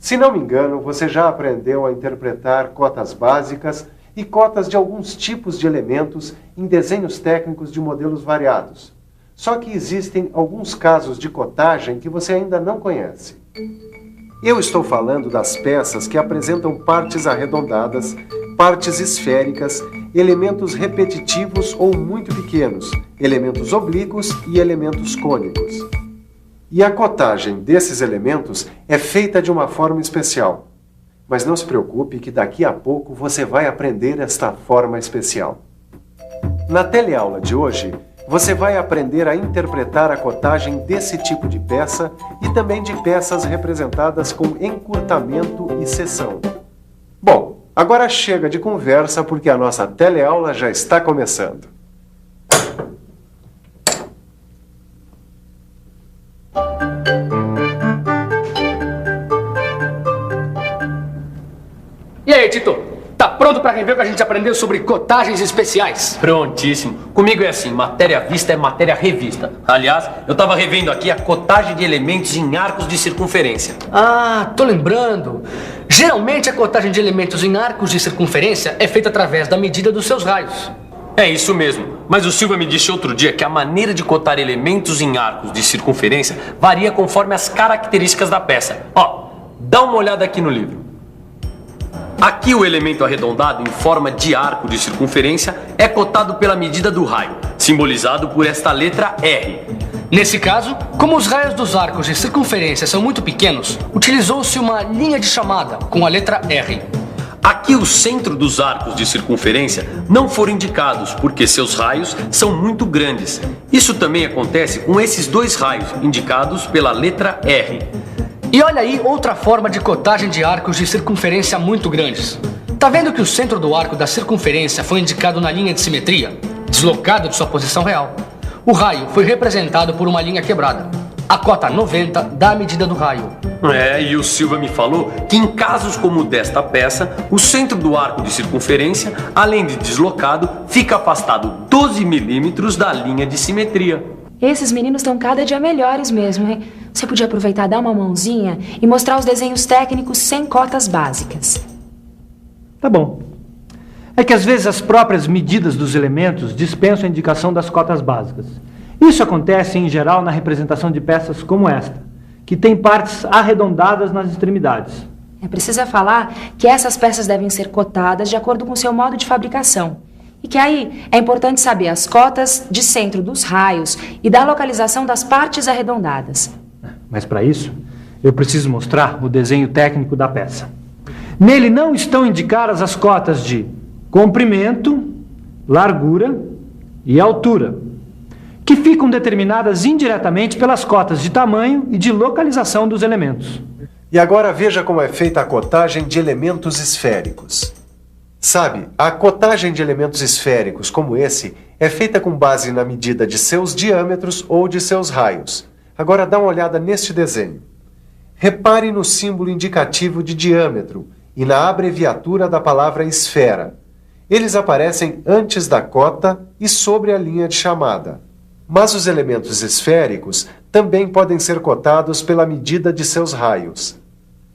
Se não me engano, você já aprendeu a interpretar cotas básicas e cotas de alguns tipos de elementos em desenhos técnicos de modelos variados. Só que existem alguns casos de cotagem que você ainda não conhece. Eu estou falando das peças que apresentam partes arredondadas, partes esféricas, elementos repetitivos ou muito pequenos, elementos oblíquos e elementos cônicos. E a cotagem desses elementos é feita de uma forma especial. Mas não se preocupe que daqui a pouco você vai aprender esta forma especial. Na teleaula de hoje, você vai aprender a interpretar a cotagem desse tipo de peça e também de peças representadas com encurtamento e seção. Bom, agora chega de conversa porque a nossa teleaula já está começando. E aí, Tito? Tá pronto para rever o que a gente aprendeu sobre cotagens especiais? Prontíssimo. Comigo é assim, matéria vista é matéria revista. Aliás, eu tava revendo aqui a cotagem de elementos em arcos de circunferência. Ah, tô lembrando. Geralmente a cotagem de elementos em arcos de circunferência é feita através da medida dos seus raios. É isso mesmo. Mas o Silva me disse outro dia que a maneira de cotar elementos em arcos de circunferência varia conforme as características da peça. Ó, dá uma olhada aqui no livro. Aqui o elemento arredondado em forma de arco de circunferência é cotado pela medida do raio, simbolizado por esta letra R. Nesse caso, como os raios dos arcos de circunferência são muito pequenos, utilizou-se uma linha de chamada com a letra R. Aqui o centro dos arcos de circunferência não foram indicados porque seus raios são muito grandes. Isso também acontece com esses dois raios indicados pela letra R. E olha aí outra forma de cotagem de arcos de circunferência muito grandes. Tá vendo que o centro do arco da circunferência foi indicado na linha de simetria, deslocado de sua posição real? O raio foi representado por uma linha quebrada. A cota 90 dá a medida do raio. E o Silva me falou que em casos como o desta peça, o centro do arco de circunferência, além de deslocado, fica afastado 12 milímetros da linha de simetria. Esses meninos estão cada dia melhores mesmo, hein? Você podia aproveitar, dar uma mãozinha e mostrar os desenhos técnicos sem cotas básicas. Tá bom. É que às vezes as próprias medidas dos elementos dispensam a indicação das cotas básicas. Isso acontece em geral na representação de peças como esta, que tem partes arredondadas nas extremidades. Precisa falar que essas peças devem ser cotadas de acordo com o seu modo de fabricação. E que aí é importante saber as cotas de centro dos raios e da localização das partes arredondadas. Mas para isso, eu preciso mostrar o desenho técnico da peça. Nele não estão indicadas as cotas de comprimento, largura e altura, que ficam determinadas indiretamente pelas cotas de tamanho e de localização dos elementos. E agora veja como é feita a cotagem de elementos esféricos. Sabe, a cotagem de elementos esféricos como esse é feita com base na medida de seus diâmetros ou de seus raios. Agora dá uma olhada neste desenho. Repare no símbolo indicativo de diâmetro e na abreviatura da palavra esfera. Eles aparecem antes da cota e sobre a linha de chamada. Mas os elementos esféricos também podem ser cotados pela medida de seus raios.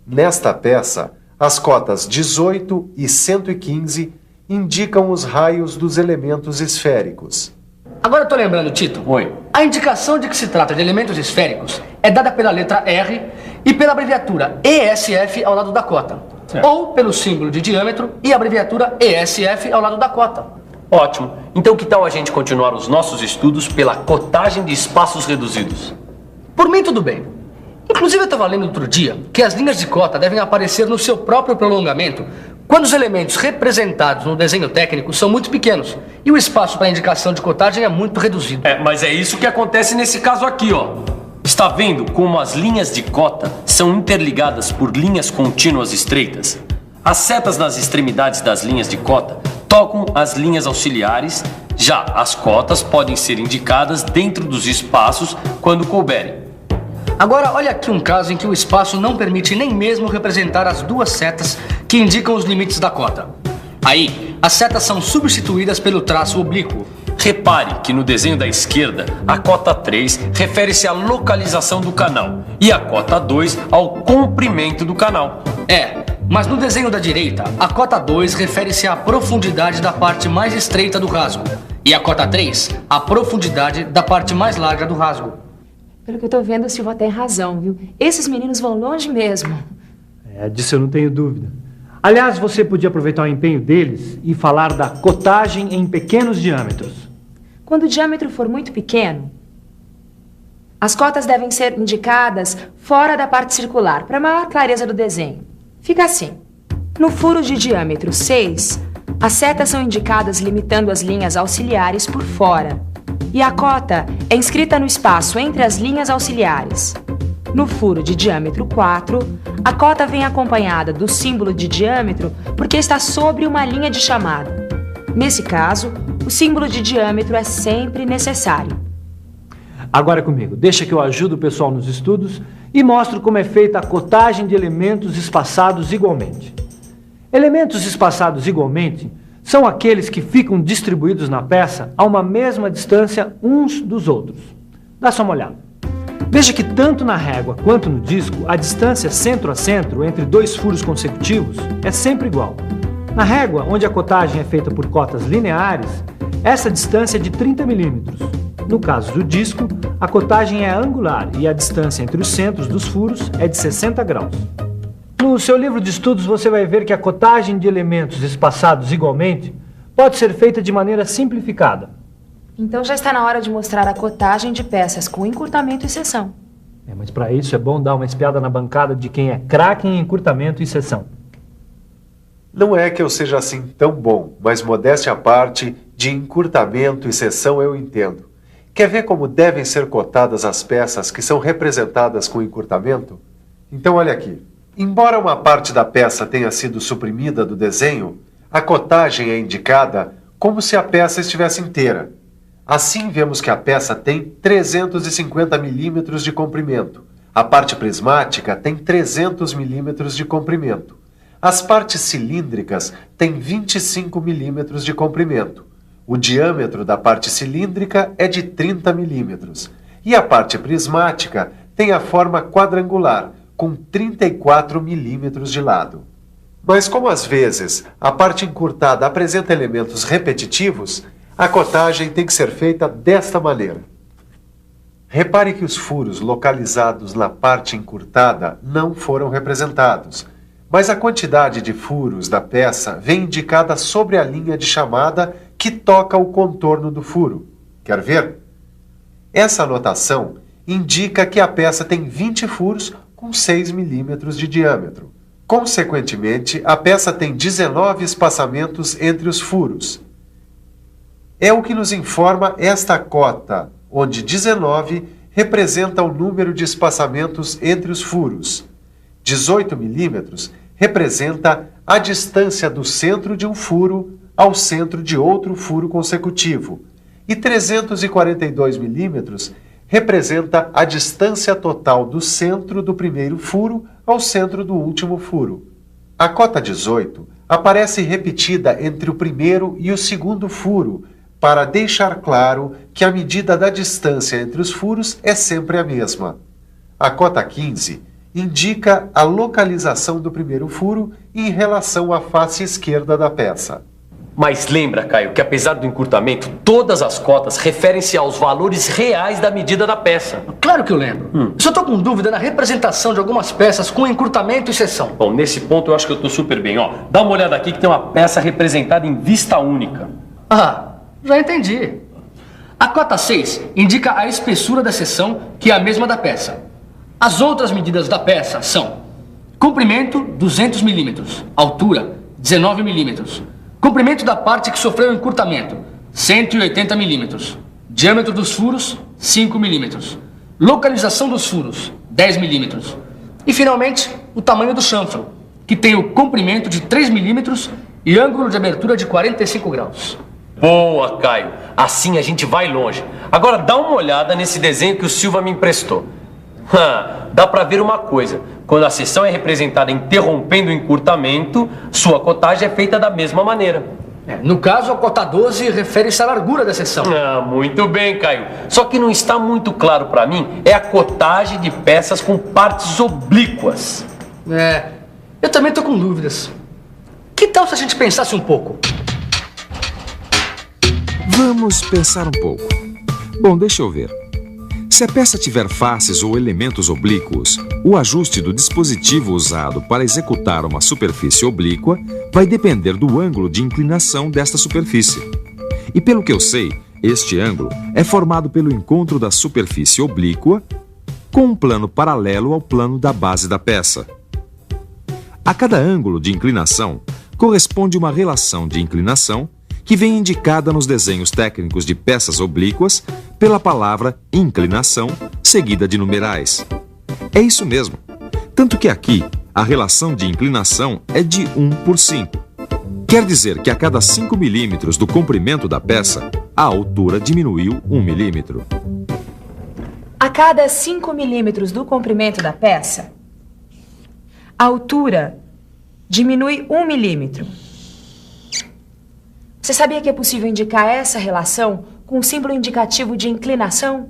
Nesta peça, as cotas 18 e 115 indicam os raios dos elementos esféricos. Agora eu tô lembrando, Tito. Oi. A indicação de que se trata de elementos esféricos é dada pela letra R e pela abreviatura ESF ao lado da cota. Certo. Ou pelo símbolo de diâmetro e a abreviatura ESF ao lado da cota. Ótimo. Então que tal a gente continuar os nossos estudos pela cotagem de espaços reduzidos? Por mim, tudo bem. Inclusive, eu estava lendo outro dia que as linhas de cota devem aparecer no seu próprio prolongamento quando os elementos representados no desenho técnico são muito pequenos e o espaço para indicação de cotagem é muito reduzido. Mas é isso que acontece nesse caso aqui, ó. Está vendo como as linhas de cota são interligadas por linhas contínuas estreitas? As setas nas extremidades das linhas de cota tocam as linhas auxiliares, já as cotas podem ser indicadas dentro dos espaços quando couberem. Agora, olha aqui um caso em que o espaço não permite nem mesmo representar as duas setas que indicam os limites da cota. Aí, as setas são substituídas pelo traço oblíquo. Repare que no desenho da esquerda, a cota 3 refere-se à localização do canal e a cota 2 ao comprimento do canal. Mas no desenho da direita, a cota 2 refere-se à profundidade da parte mais estreita do rasgo e a cota 3 à profundidade da parte mais larga do rasgo. Pelo que eu tô vendo, o Silva tem razão, viu? Esses meninos vão longe mesmo. Disso eu não tenho dúvida. Aliás, você podia aproveitar o empenho deles e falar da cotagem em pequenos diâmetros. Quando o diâmetro for muito pequeno, as cotas devem ser indicadas fora da parte circular, para maior clareza do desenho. Fica assim. No furo de diâmetro 6, as setas são indicadas limitando as linhas auxiliares por fora. E a cota é inscrita no espaço entre as linhas auxiliares. No furo de diâmetro 4, a cota vem acompanhada do símbolo de diâmetro porque está sobre uma linha de chamada. Nesse caso, o símbolo de diâmetro é sempre necessário. Agora comigo, deixa que eu ajudo o pessoal nos estudos e mostro como é feita a cotagem de elementos espaçados igualmente. Elementos espaçados igualmente são aqueles que ficam distribuídos na peça a uma mesma distância uns dos outros. Dá só uma olhada. Veja que tanto na régua quanto no disco, a distância centro a centro entre dois furos consecutivos é sempre igual. Na régua, onde a cotagem é feita por cotas lineares, essa distância é de 30 milímetros. No caso do disco, a cotagem é angular e a distância entre os centros dos furos é de 60 graus. No seu livro de estudos você vai ver que a cotagem de elementos espaçados igualmente pode ser feita de maneira simplificada. Então já está na hora de mostrar a cotagem de peças com encurtamento e seção. Mas para isso é bom dar uma espiada na bancada de quem é craque em encurtamento e seção. Não é que eu seja assim tão bom, mas modéstia à parte, de encurtamento e seção eu entendo. Quer ver como devem ser cotadas as peças que são representadas com encurtamento? Então olha aqui. Embora uma parte da peça tenha sido suprimida do desenho, a cotagem é indicada como se a peça estivesse inteira. Assim vemos que a peça tem 350 milímetros de comprimento. A parte prismática tem 300 milímetros de comprimento. As partes cilíndricas têm 25 milímetros de comprimento. O diâmetro da parte cilíndrica é de 30 milímetros. E a parte prismática tem a forma quadrangular, com 34 milímetros de lado. Mas como às vezes a parte encurtada apresenta elementos repetitivos, a cotagem tem que ser feita desta maneira. Repare que os furos localizados na parte encurtada não foram representados, mas a quantidade de furos da peça vem indicada sobre a linha de chamada que toca o contorno do furo. Quer ver? Essa anotação indica que a peça tem 20 furos com 6 milímetros de diâmetro. Consequentemente, a peça tem 19 espaçamentos entre os furos. É o que nos informa esta cota, onde 19 representa o número de espaçamentos entre os furos. 18 milímetros representa a distância do centro de um furo ao centro de outro furo consecutivo. E 342 milímetros representa a distância total do centro do primeiro furo ao centro do último furo. A cota 18 aparece repetida entre o primeiro e o segundo furo, para deixar claro que a medida da distância entre os furos é sempre a mesma. A cota 15 indica a localização do primeiro furo em relação à face esquerda da peça. Mas lembra, Caio, que apesar do encurtamento, todas as cotas referem-se aos valores reais da medida da peça. Claro que eu lembro. Só estou com dúvida na representação de algumas peças com encurtamento e seção. Bom, nesse ponto eu acho que eu estou super bem. Ó, dá uma olhada aqui que tem uma peça representada em vista única. Já entendi. A cota 6 indica a espessura da seção, que é a mesma da peça. As outras medidas da peça são comprimento 200 milímetros, altura 19 milímetros, comprimento da parte que sofreu encurtamento 180 milímetros, diâmetro dos furos 5 milímetros, localização dos furos 10 milímetros e finalmente o tamanho do chanfro, que tem o comprimento de 3 milímetros e ângulo de abertura de 45 graus. Boa, Caio. Assim a gente vai longe. Agora dá uma olhada nesse desenho que o Silva me emprestou. Dá pra ver uma coisa. Quando a seção é representada interrompendo o encurtamento, sua cotagem é feita da mesma maneira. No caso, a cota 12 refere-se à largura da seção. Ah, muito bem, Caio. Só que não está muito claro para mim é a cotagem de peças com partes oblíquas. Eu também tô com dúvidas. Que tal se a gente pensasse um pouco? Vamos pensar um pouco. Bom, deixa eu ver. Se a peça tiver faces ou elementos oblíquos, o ajuste do dispositivo usado para executar uma superfície oblíqua vai depender do ângulo de inclinação desta superfície. E pelo que eu sei, este ângulo é formado pelo encontro da superfície oblíqua com um plano paralelo ao plano da base da peça. A cada ângulo de inclinação corresponde uma relação de inclinação que vem indicada nos desenhos técnicos de peças oblíquas pela palavra inclinação, seguida de numerais. É isso mesmo. Tanto que aqui, a relação de inclinação é de 1/5. Quer dizer que a cada 5 milímetros do comprimento da peça, a altura diminuiu 1 milímetro. A cada 5 milímetros do comprimento da peça, a altura diminui 1 milímetro. Você sabia que é possível indicar essa relação com um símbolo indicativo de inclinação?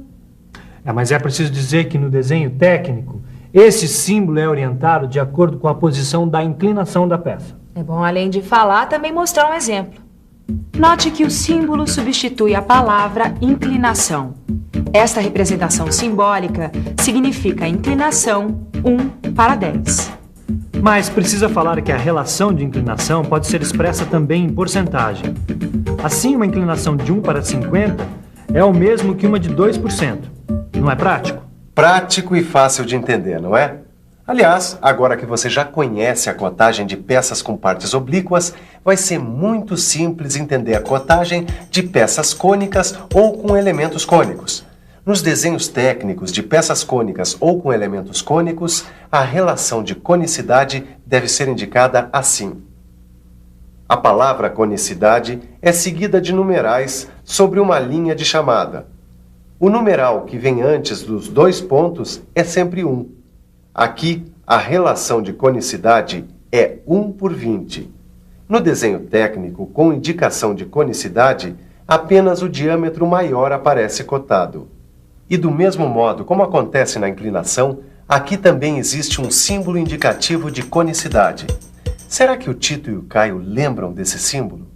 Mas é preciso dizer que no desenho técnico, esse símbolo é orientado de acordo com a posição da inclinação da peça. É bom, além de falar, também mostrar um exemplo. Note que o símbolo substitui a palavra inclinação. Esta representação simbólica significa inclinação 1/10. Mas precisa falar que a relação de inclinação pode ser expressa também em porcentagem. Assim, uma inclinação de 1/50 é o mesmo que uma de 2%. Não é prático? Prático e fácil de entender, não é? Aliás, agora que você já conhece a cotagem de peças com partes oblíquas, vai ser muito simples entender a cotagem de peças cônicas ou com elementos cônicos. Nos desenhos técnicos de peças cônicas ou com elementos cônicos, a relação de conicidade deve ser indicada assim. A palavra conicidade é seguida de numerais sobre uma linha de chamada. O numeral que vem antes dos 2 pontos é sempre 1. Aqui, a relação de conicidade é 1/20. No desenho técnico com indicação de conicidade, apenas o diâmetro maior aparece cotado. E do mesmo modo como acontece na inclinação, aqui também existe um símbolo indicativo de conicidade. Será que o Tito e o Caio lembram desse símbolo?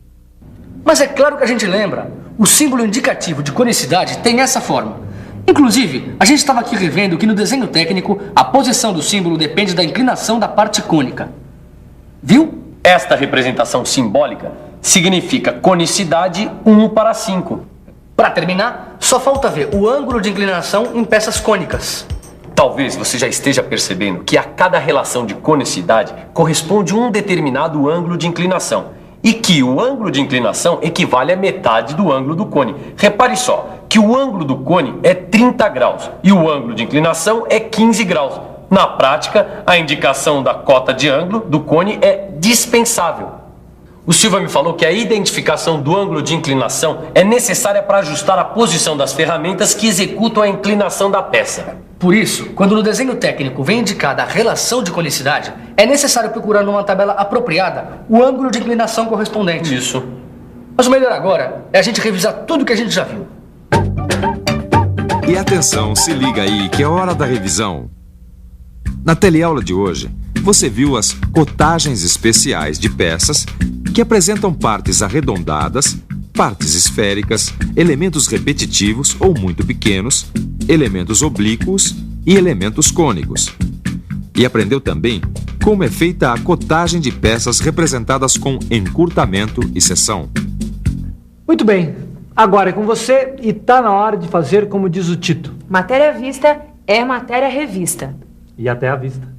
Mas é claro que a gente lembra. O símbolo indicativo de conicidade tem essa forma. Inclusive, a gente estava aqui revendo que no desenho técnico, a posição do símbolo depende da inclinação da parte cônica. Viu? Esta representação simbólica significa conicidade 1/5. Para terminar, só falta ver o ângulo de inclinação em peças cônicas. Talvez você já esteja percebendo que a cada relação de conicidade corresponde um determinado ângulo de inclinação e que o ângulo de inclinação equivale à metade do ângulo do cone. Repare só que o ângulo do cone é 30 graus e o ângulo de inclinação é 15 graus. Na prática, a indicação da cota de ângulo do cone é dispensável. O Silva me falou que a identificação do ângulo de inclinação é necessária para ajustar a posição das ferramentas que executam a inclinação da peça. Por isso, quando no desenho técnico vem indicada a relação de conicidade, é necessário procurar numa tabela apropriada o ângulo de inclinação correspondente. Isso. Mas o melhor agora é a gente revisar tudo que a gente já viu. E atenção, se liga aí que é hora da revisão. Na teleaula de hoje, você viu as cotagens especiais de peças que apresentam partes arredondadas, partes esféricas, elementos repetitivos ou muito pequenos, elementos oblíquos e elementos cônicos. E aprendeu também como é feita a cotagem de peças representadas com encurtamento e seção. Muito bem, agora é com você e tá na hora de fazer como diz o Tito. Matéria vista é matéria revista. E até a vista.